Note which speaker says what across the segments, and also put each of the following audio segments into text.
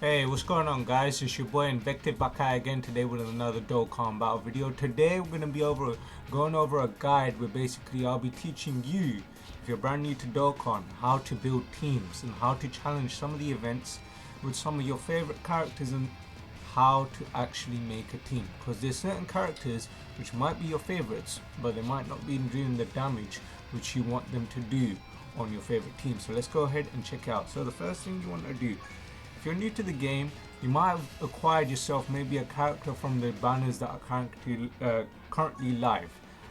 Speaker 1: Hey, what's going on guys? It's your boy Invective back at again today with another Dokkan battle video. Today we're going to be going over a guide where basically I'll be teaching you, if you're brand new to Dokkan, how to build teams and how to challenge some of the events with some of your favorite characters and how to actually make a team. Because there's certain characters which might be your favorites, but they might not be doing the damage which you want them to do on your favorite team. So let's go ahead and check it out. So the first thing you want to do, if you're new to the game, you might have acquired yourself maybe a character from the banners that are currently live.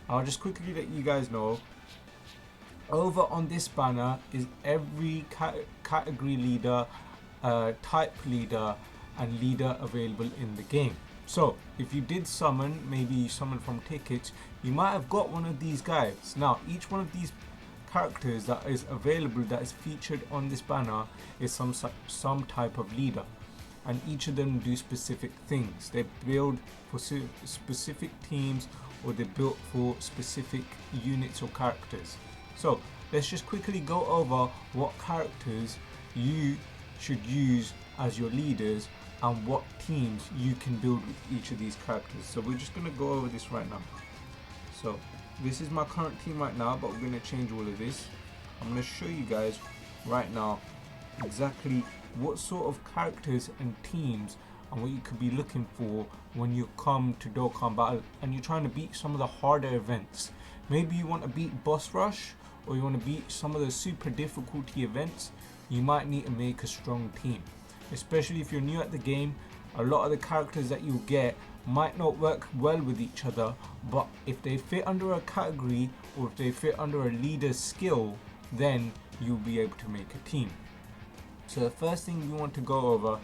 Speaker 1: I'll just quickly let you guys know, over on this banner is every category leader, type leader and leader available in the game. So if you did summon, maybe you summon from tickets, you might have got one of these guys. Now each one of these characters that is available, that is featured on this banner, is some type of leader, and each of them do specific things. They build for specific teams, or they're built for specific units or characters. So let's just quickly go over what characters you should use as your leaders and what teams you can build with each of these characters. So we're just going to go over this right now. So this is my current team right now, but we're going to change all of this. I'm going to show you guys right now exactly what sort of characters and teams and what you could be looking for when you come to Dokkan Battle and you're trying to beat some of the harder events. Maybe you want to beat Boss Rush, or you want to beat some of the super difficulty events. You might need to make a strong team, especially if you're new at the game. A lot of the characters that you get might not work well with each other, but if they fit under a category or if they fit under a leader's skill, then you'll be able to make a team. So the first thing you want to go over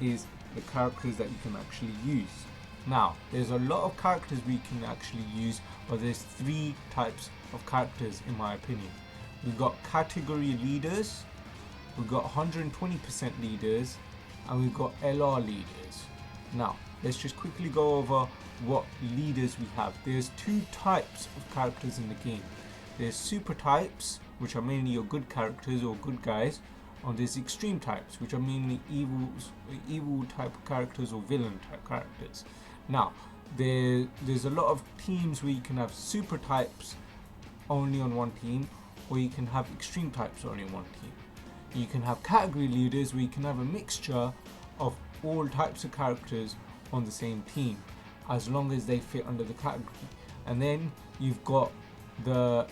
Speaker 1: is the characters that you can actually use. Now there's a lot of characters we can actually use, but there's three types of characters in my opinion. We've got category leaders, we've got 120% leaders, and we've got LR leaders. Now let's just quickly go over what leaders we have. There's two types of characters in the game. There's super types, which are mainly your good characters or good guys, and there's extreme types, which are mainly evil type of characters or villain type characters. Now there's a lot of teams where you can have super types only on one team, or you can have extreme types only on one team. You can have category leaders where you can have a mixture of all types of characters on the same team, as long as they fit under the category. And then you've got the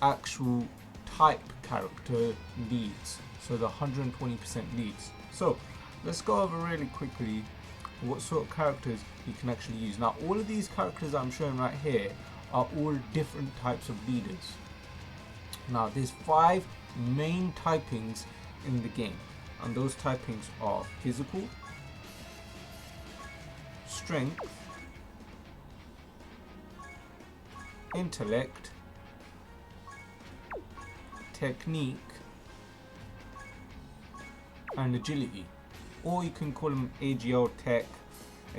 Speaker 1: actual type character leads, so the 120% leads. So let's go over really quickly what sort of characters you can actually use. Now all of these characters I'm showing right here are all different types of leaders. Now there's 5 main typings in the game, and those typings are physical, strength, intellect, technique, and agility. Or you can call them AGL, tech,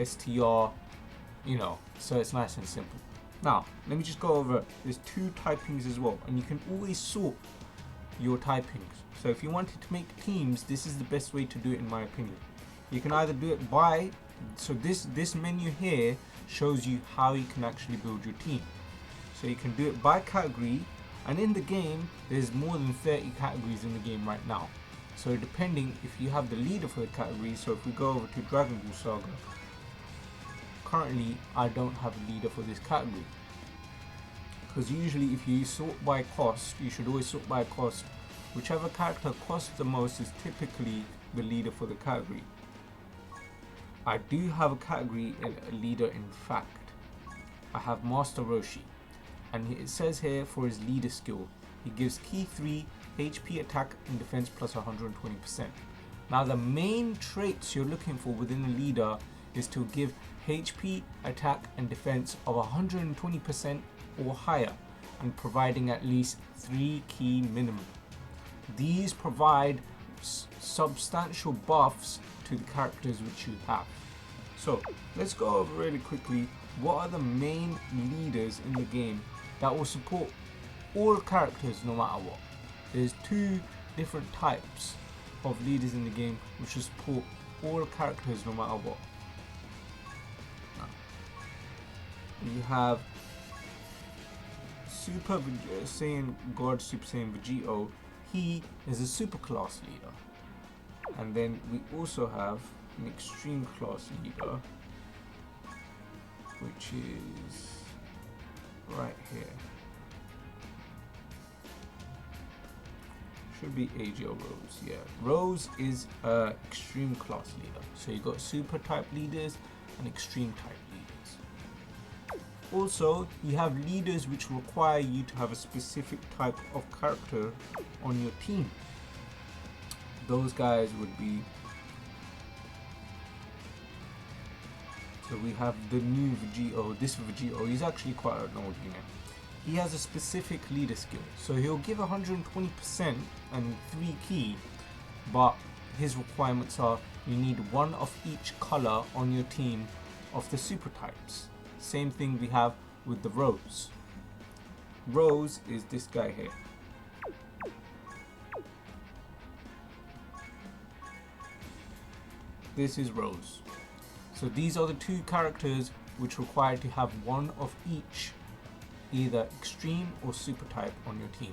Speaker 1: STR, so it's nice and simple. Now let me just go over, there's 2 typings as well, and you can always sort your typings. So if you wanted to make teams, this is the best way to do it in my opinion. You can either do it by, so this menu here shows you how you can actually build your team. So you can do it by category, and in the game there's more than 30 categories in the game right now. So depending if you have the leader for the category, so if we go over to Dragon Ball Saga, currently I don't have a leader for this category, because usually if you sort by cost, you should always sort by cost. Whichever character costs the most is typically the leader for the category. I do have a category a leader, in fact. I have Master Roshi, and it says here for his leader skill, he gives key 3 HP, attack and defense plus 120%. Now the main traits you're looking for within a leader is to give HP, attack and defense of 120% or higher, and providing at least 3 key minimum. These provide substantial buffs to the characters which you have. So let's go over really quickly what are the main leaders in the game that will support all characters no matter what. There's 2 different types of leaders in the game which will support all characters no matter what. Now, you have Super Saiyan God Super Saiyan Vegito. He is a super class leader. And then we also have an extreme class leader, which is right here. Should be AGL Rose. Yeah, Rose is a extreme class leader. So you got super type leaders and extreme type leaders. Also, you have leaders which require you to have a specific type of character on your team. Those guys would be, so we have the new Vegito. This Vegito, he's actually quite an old unit. He has a specific leader skill, so he'll give 120% and 3 key, but his requirements are you need one of each color on your team of the super types. Same thing we have with the Rose. Rose is this guy here. This is Rose. So these are the 2 characters which require to have one of each, either extreme or super type on your team.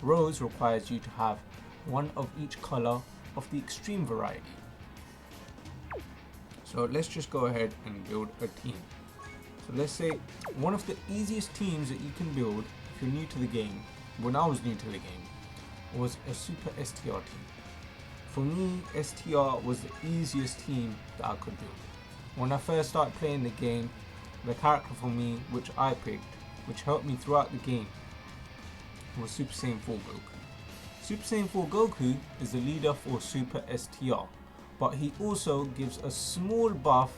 Speaker 1: Rose requires you to have one of each color of the extreme variety. So let's just go ahead and build a team. So let's say one of the easiest teams that you can build if you're new to the game, when I was new to the game, was a super STR team. For me, STR was the easiest team that I could build. When I first started playing the game, the character for me which I picked, which helped me throughout the game, was Super Saiyan 4 Goku. Super Saiyan 4 Goku is the leader for Super STR, but he also gives a small buff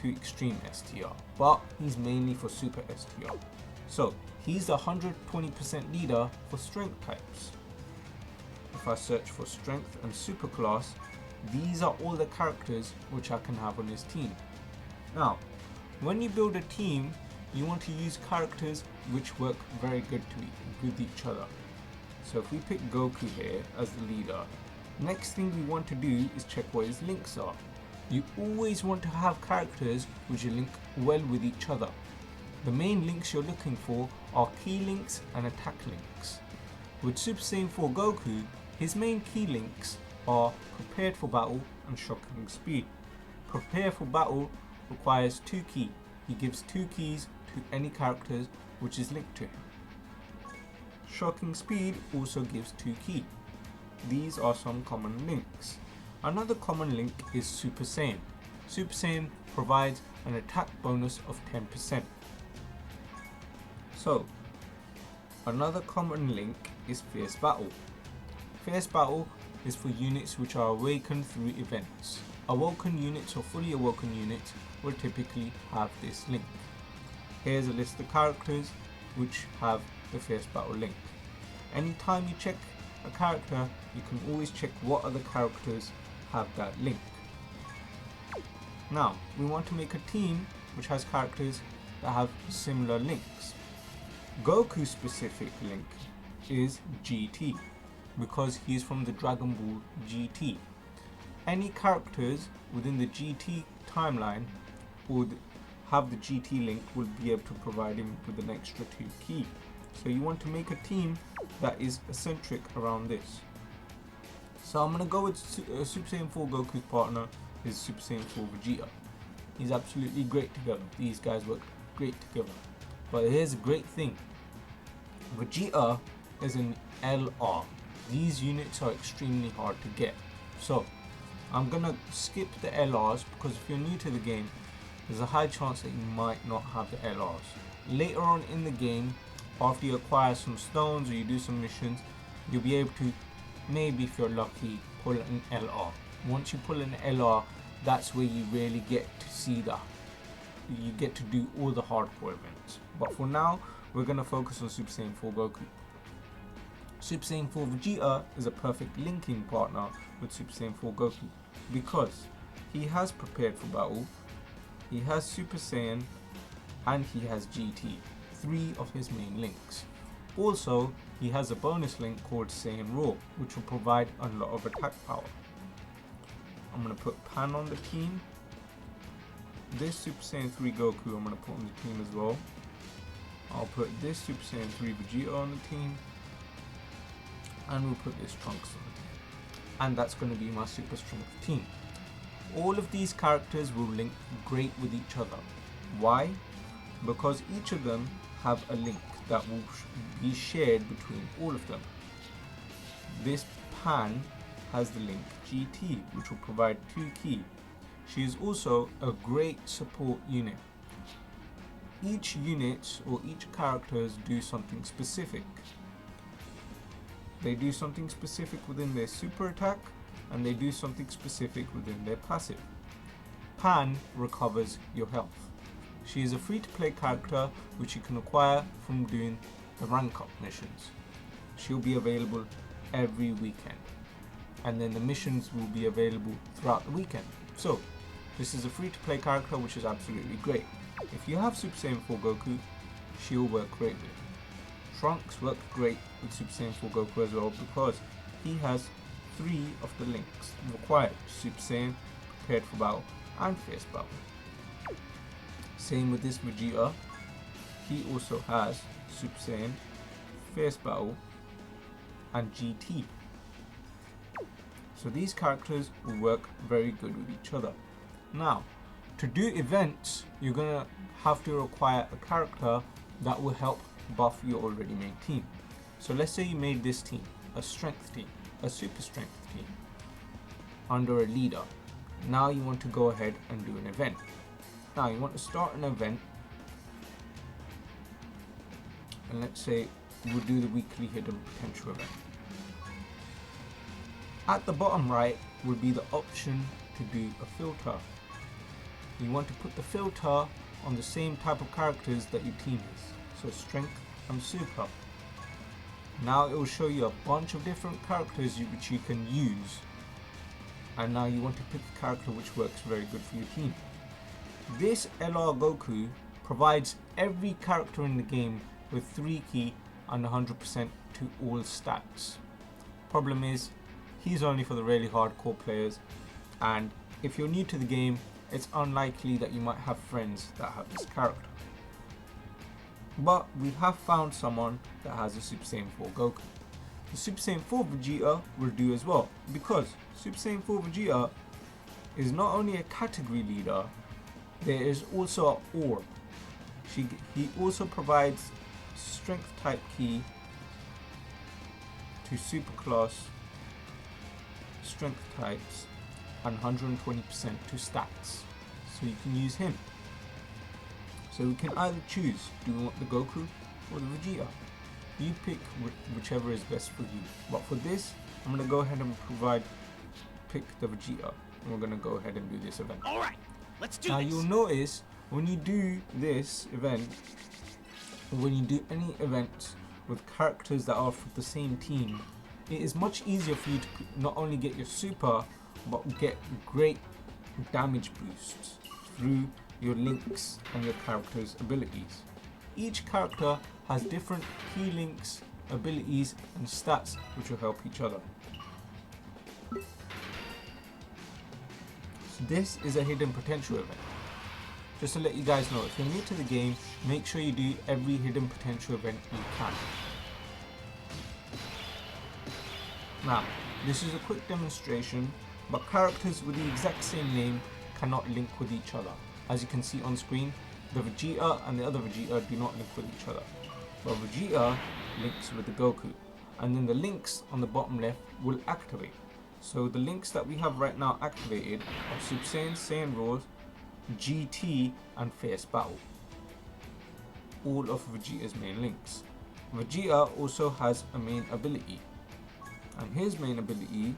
Speaker 1: to Extreme STR, but he's mainly for Super STR. So he's the 120% leader for Strength types. If I search for Strength and Super Class, these are all the characters which I can have on this team. Now, when you build a team, you want to use characters which work very good with each other. So if we pick Goku here as the leader, next thing we want to do is check what his links are. You always want to have characters which link well with each other. The main links you're looking for are key links and attack links. With Super Saiyan 4 Goku, his main key links are Prepared for Battle and Shocking Speed. Prepare for Battle requires 2 keys. He gives 2 keys to any characters which is linked to him. Shocking Speed also gives 2 keys. These are some common links. Another common link is Super Saiyan. Super Saiyan provides an attack bonus of 10%. So, another common link is Fierce Battle. Fierce Battle is for units which are awakened through events. Awoken units or fully awoken units will typically have this link. Here's a list of characters which have the Fierce Battle link. Anytime you check a character, you can always check what other characters have that link. Now, we want to make a team which has characters that have similar links. Goku's specific link is GT, because he is from the Dragon Ball GT. Any characters within the GT timeline would have the GT link, will be able to provide him with an extra 2 key. So you want to make a team that is eccentric around this. So I'm going to go with Super Saiyan 4 Goku's partner is Super Saiyan 4 Vegeta. He's absolutely great together. These guys work great together. But here's a great thing. Vegeta is an LR. These units are extremely hard to get. So I'm going to skip the LRs because if you're new to the game, there's a high chance that you might not have the LRs. Later on in the game, after you acquire some stones or you do some missions, you'll be able to, maybe if you're lucky, pull an LR. Once you pull an LR, that's where you really get to see you get to do all the hardcore events. But for now, we're going to focus on Super Saiyan 4 Goku. Super Saiyan 4 Vegeta is a perfect linking partner with Super Saiyan 4 Goku because he has Prepared for Battle, he has Super Saiyan, and he has GT, 3 of his main links. Also, he has a bonus link called Saiyan Raw, which will provide a lot of attack power. I'm going to put Pan on the team. This Super Saiyan 3 Goku I'm going to put on the team as well. I'll put this Super Saiyan 3 Vegeta on the team. And we'll put this Trunks on the team. And that's going to be my Super Strength team. All of these characters will link great with each other. Why? Because each of them have a link that will be shared between all of them. This Pan has the link GT, which will provide 2 ki. She is also a great support unit. Each unit or each characters do something specific. They do something specific within their super attack, and they do something specific within their passive. Pan recovers your health. She is a free-to-play character which you can acquire from doing the rank up missions. She'll be available every weekend, and then the missions will be available throughout the weekend. So this is a free-to-play character which is absolutely great. If you have Super Saiyan 4 Goku, she'll work great with it. Trunks works great with Super Saiyan 4 Goku as well because he has 3 of the links required: Super Saiyan, Prepared for Battle, and Fierce Battle. Same with this Vegeta, he also has Super Saiyan, Fierce Battle, and GT. So these characters will work very good with each other. Now, to do events, you're gonna have to acquire a character that will help buff your already made team. So let's say you made this team, a strength team, a super strength team, under a leader. Now you want to go ahead and do an event. Now you want to start an event, and let's say we'll do the weekly hidden potential event. At the bottom right will be the option to do a filter. You want to put the filter on the same type of characters that your team is, so strength and super. Now it will show you a bunch of different characters which you can use, and now you want to pick a character which works very good for your team. This LR Goku provides every character in the game with 3 ki and 100% to all stats. Problem is, he's only for the really hardcore players, and if you're new to the game, it's unlikely that you might have friends that have this character. But we have found someone that has a Super Saiyan 4 Goku. The Super Saiyan 4 Vegeta will do as well, because Super Saiyan 4 Vegeta is not only a category leader, there is also an orb. He also provides strength type ki to super class strength types and 120% to stats, so you can use him. So we can either choose, do we want the Goku or the Vegeta? You pick whichever is best for you. But for this, I'm going to go ahead and pick the Vegeta, and we're going to go ahead and do this event.
Speaker 2: Alright, let's do
Speaker 1: this. Now
Speaker 2: this.
Speaker 1: you'll notice when you do this event, or when you do any events with characters that are from the same team, it is much easier for you to not only get your super, but get great damage boosts through your links and your character's abilities. Each character has different key links, abilities, and stats which will help each other. So this is a hidden potential event. Just to let you guys know, if you're new to the game, make sure you do every hidden potential event you can. Now, this is a quick demonstration, but characters with the exact same name cannot link with each other. As you can see on screen, the Vegeta and the other Vegeta do not link with each other. But Vegeta links with the Goku, and then the links on the bottom left will activate. So the links that we have right now activated are Super Saiyan, Saiyan Raw, GT, and Fierce Battle. All of Vegeta's main links. Vegeta also has a main ability, and his main ability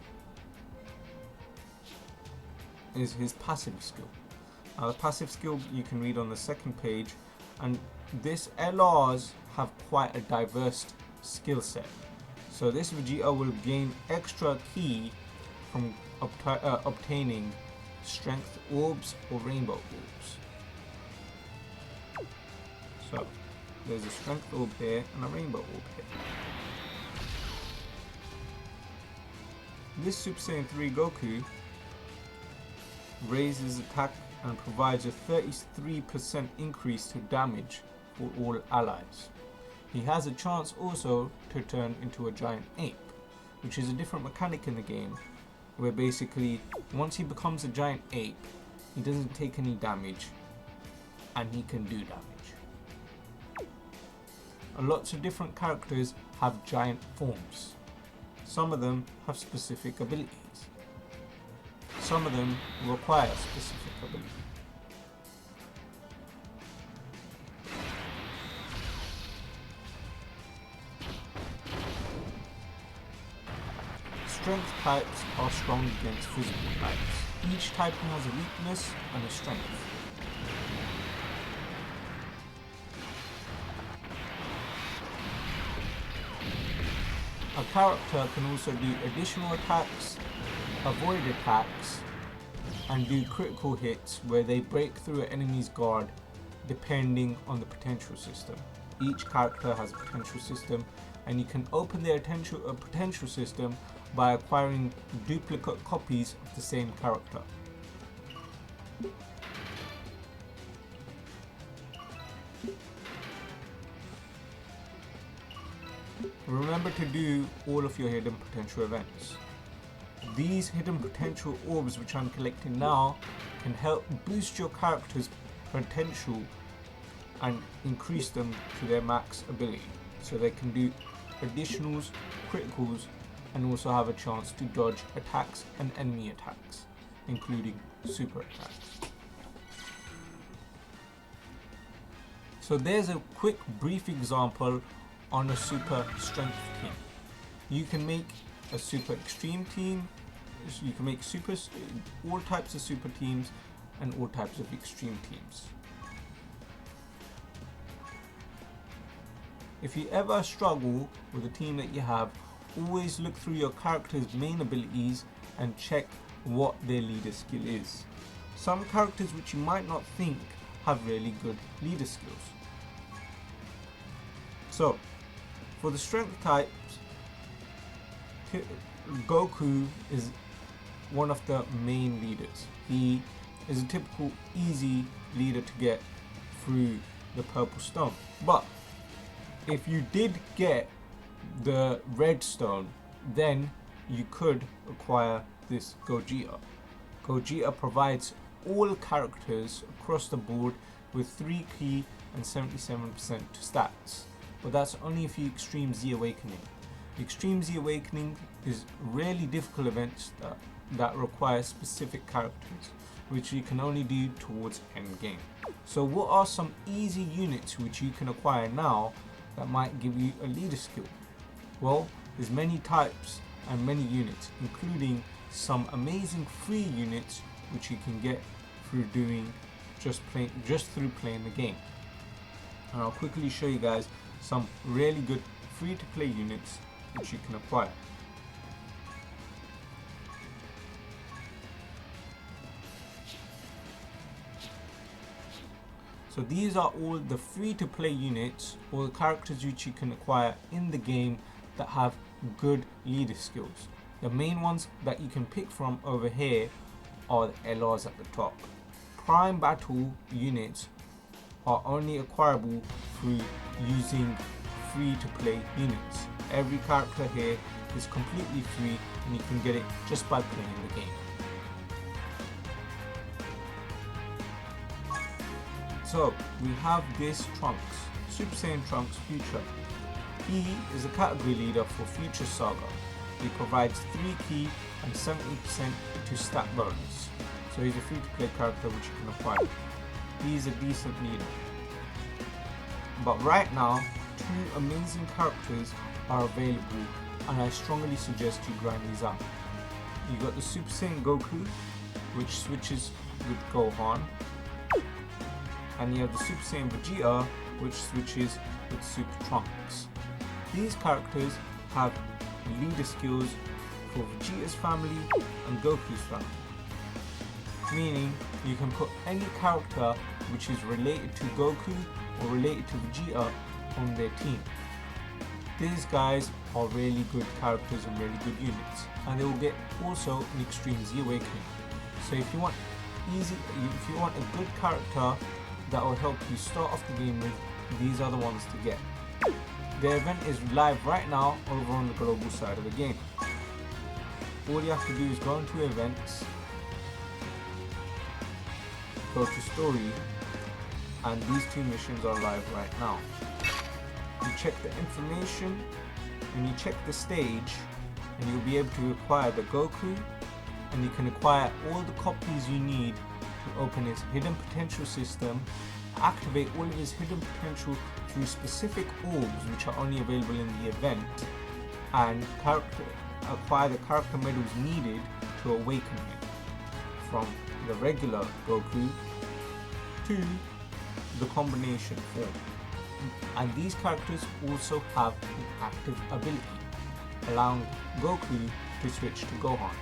Speaker 1: is his passive skill. Now the passive skill you can read on the second page, and this LRs have quite a diverse skill set. So this Vegeta will gain extra ki from obtaining strength orbs or rainbow orbs. So there's a strength orb here and a rainbow orb here. This Super Saiyan 3 Goku raises attack and provides a 33% increase to damage for all allies. He has a chance also to turn into a giant ape, which is a different mechanic in the game, where basically once he becomes a giant ape, he doesn't take any damage and he can do damage. Lots of different characters have giant forms. Some of them have specific abilities. Some of them require specific ability. Strength types are strong against physical types. Each typing has a weakness and a strength. A character can also do additional attacks, avoid attacks, and do critical hits where they break through an enemy's guard depending on the potential system. Each character has a potential system, and you can open their potential system by acquiring duplicate copies of the same character. Remember to do all of your hidden potential events. These hidden potential orbs which I'm collecting now can help boost your character's potential and increase them to their max ability, so they can do additionals, criticals, and also have a chance to dodge attacks and enemy attacks, including super attacks. So there's a quick brief example on a super strength team. You can make a super extreme team, you can make all types of super teams and all types of extreme teams. If you ever struggle with a team that you have, always look through your character's main abilities and check what their leader skill is. Some characters which you might not think have really good leader skills. So, for the strength types, Goku is one of the main leaders. He is a typical easy leader to get through the purple stone. But if you did get the red stone, then you could acquire this Gogeta. Gogeta provides all characters across the board with 3 key and 77% stats, but that's only if you Extreme Z Awakening. Extreme Z Awakening is really difficult events that require specific characters, which you can only do towards end game. So what are some easy units which you can acquire now that might give you a leader skill? Well, there's many types and many units, including some amazing free units which you can get through doing just through playing the game. And I'll quickly show you guys some really good free to play units which you can acquire. So these are all the free to play units, or the characters which you can acquire in the game that have good leader skills. The main ones that you can pick from over here are the LRs at the top. Prime battle units are only acquirable through using free to play units. Every character here is completely free and you can get it just by playing the game. So we have this Trunks, Super Saiyan Trunks Future. He is a category leader for Future Saga. He provides 3 key and 70% to stat bonus. So he's a free to play character which you can acquire. He is a decent leader. But right now, 2 amazing characters are available and I strongly suggest you grind these out. You got the Super Saiyan Goku, which switches with Gohan, and you have the Super Saiyan Vegeta, which switches with Super Trunks. These characters have leader skills for Vegeta's family and Goku's family, meaning you can put any character which is related to Goku or related to Vegeta on their team. These guys are really good characters and really good units, and they will get also an Extreme Z Awakening. So if you want easy, if you want a good character that will help you start off the game with, these are the ones to get. The event is live right now over on the global side of the game. All you have to do is go into events, go to story, and these two missions are live right now. You check the information and you check the stage, and you'll be able to acquire the Goku, and you can acquire all the copies you need to open his hidden potential system, activate all of his hidden potential through specific orbs which are only available in the event, and acquire the character medals needed to awaken him from the regular Goku to the combination form. And these characters also have an active ability, allowing Goku to switch to Gohan.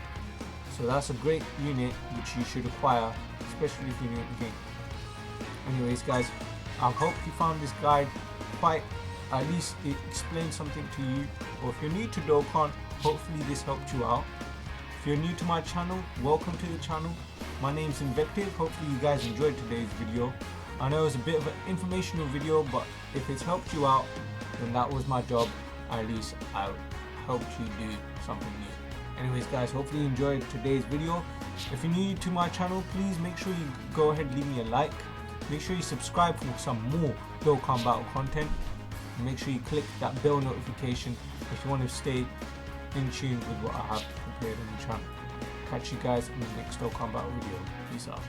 Speaker 1: So that's a great unit which you should acquire, especially if you're new to the game. Anyways guys, I hope you found this guide at least it explained something to you, or if you're new to Dokkan, hopefully this helped you out. If you're new to my channel, welcome to the channel. My name's Invective. Hopefully you guys enjoyed today's video. I know it's a bit of an informational video, but if it's helped you out, then that was my job. At least I helped you do something new. Anyways guys, hopefully you enjoyed today's video. If you're new to my channel, please make sure you go ahead and leave me a like. Make sure you subscribe for some more Dokkan Battle content. And make sure you click that bell notification if you want to stay in tune with what I have prepared on the channel. Catch you guys in the next Dokkan Battle video. Peace out.